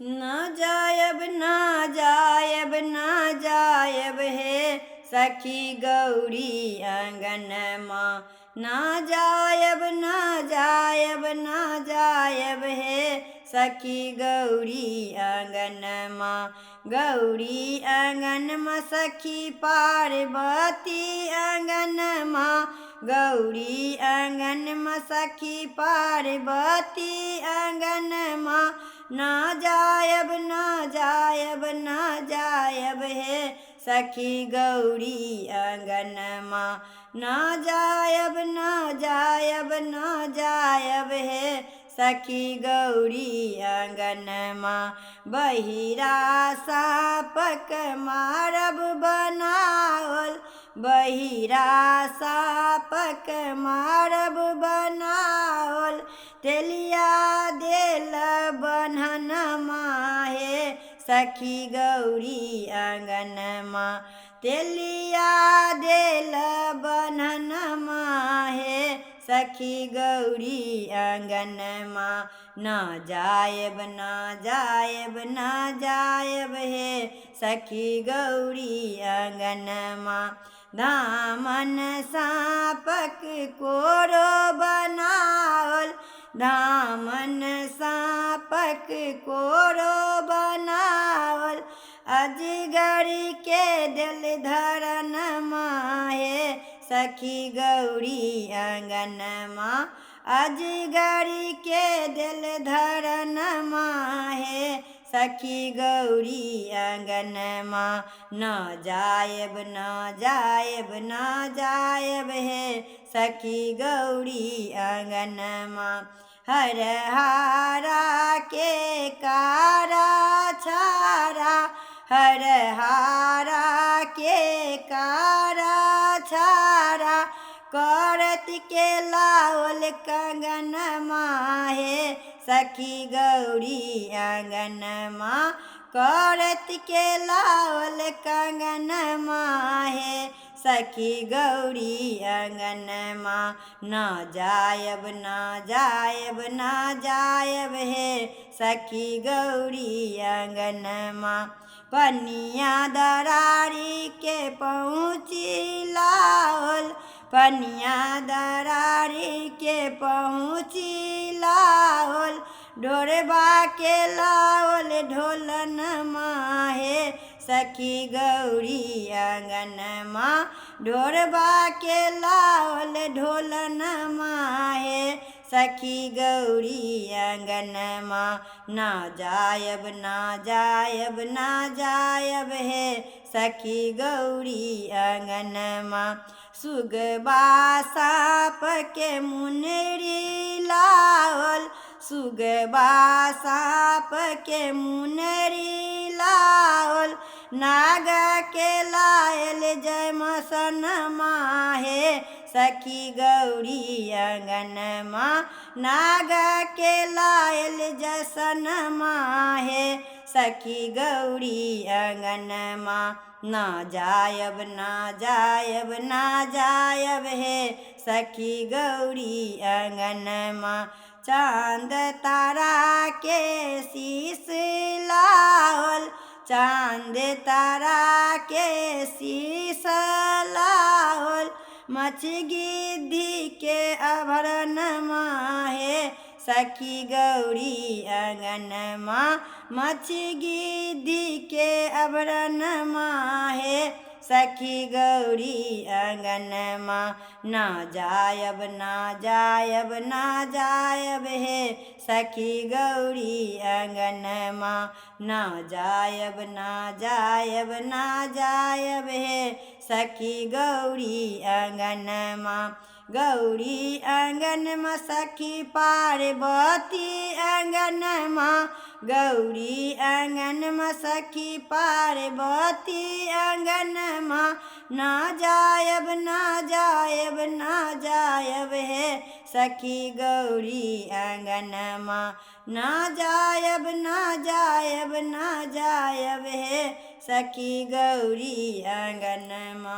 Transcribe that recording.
ना जायब ना जायब ना जायब हे सखी गौरी अंगनमा। ना जायब ना जायब ना जायब हे सखी गौरी अंगनमा। गौरी अंगनमा सखी पार्वती अंगनमा। गौरी अंगनमा सखी पार्वती अंगनमा। ना जायब ना जायब ना जायब हे सखी गौरी अंगनमा। ना जायब ना जायब ना जायब हे सखी गौरी अंगनमा। बहिरा सापक मारब बनावल। बहिरा सापक मारब बनावल। तेलिया देल बन्हनमा हे सखी गौरी अंगनमा। तेलिया देल बन्हनमा हे सखी गौरी अंगनमा। ना जायब ना जायब ना जायब हे सखी गौरी अंगनमा। धामन सापक कोरो बनावल। धामन सापक कोरो बनावल। अजगर के दिल धरनमा हे सखी गौरी अंगनमा। अजगर के दिल धरनमा हे सखी गौरी अंगनमा। ना जायब ना जायब ना जायब हे सखी गौरी अंगनमा। हर हारा के कारा छारा। हर हारा के कारा छारा। करत के लावल कंगनमा हे सखी गौरी अंगनमा। करत के लावल कंगनमा हे सखी गौरी अंगनमा। ना जायब ना जायब ना जायब हे सखी गौरी अंगनमा। पनिया दरारी के पहुँची लावल। पनिया दरारी के पहुँची लावल। ढोरबा के लावल ढोलनमा हे सखी गौरी अंगनमा। ढोरबा के लावल ढोलनमा हे सखी गौरी अंगनमा। ना जायब ना जायब ना जायब हे सखी गौरी अंगनमा। सुगबा साप के मुनरी लावल। सुगबा साप के मुनरी लावल। नाग के लायल जय मसनमा हे सखी गौरी अंगनमा। नाग के लायल जसनमा हे सखी गौरी अंगनमा। ना जायब ना जायब ना जायब हे सखी गौरी अंगनमा। चांद तारा के शीश लावल। चांद तारा के शीश लावल। मछली गिद्धी के आभरणमा हे सखी गौरी अंगनमा। मछली गिद्धी के आभरणमा हे सखी गौरी अंगनमा। ना जायब ना जायब ना जायब हे सखी गौरी अंगनमा। ना जायब ना जायब ना जायब हे सखी गौरी अंगनमा। गौरी अंगनमा सखी पार्वती अंगनमा। गौरी अंगनमा सखी पार्वती अंगनमा। ना जायब ना जायब ना जायब हे सखी गौरी अंगनमा। ना जायब ना जायब ना जायब हे सखी गौरी अंगनमा।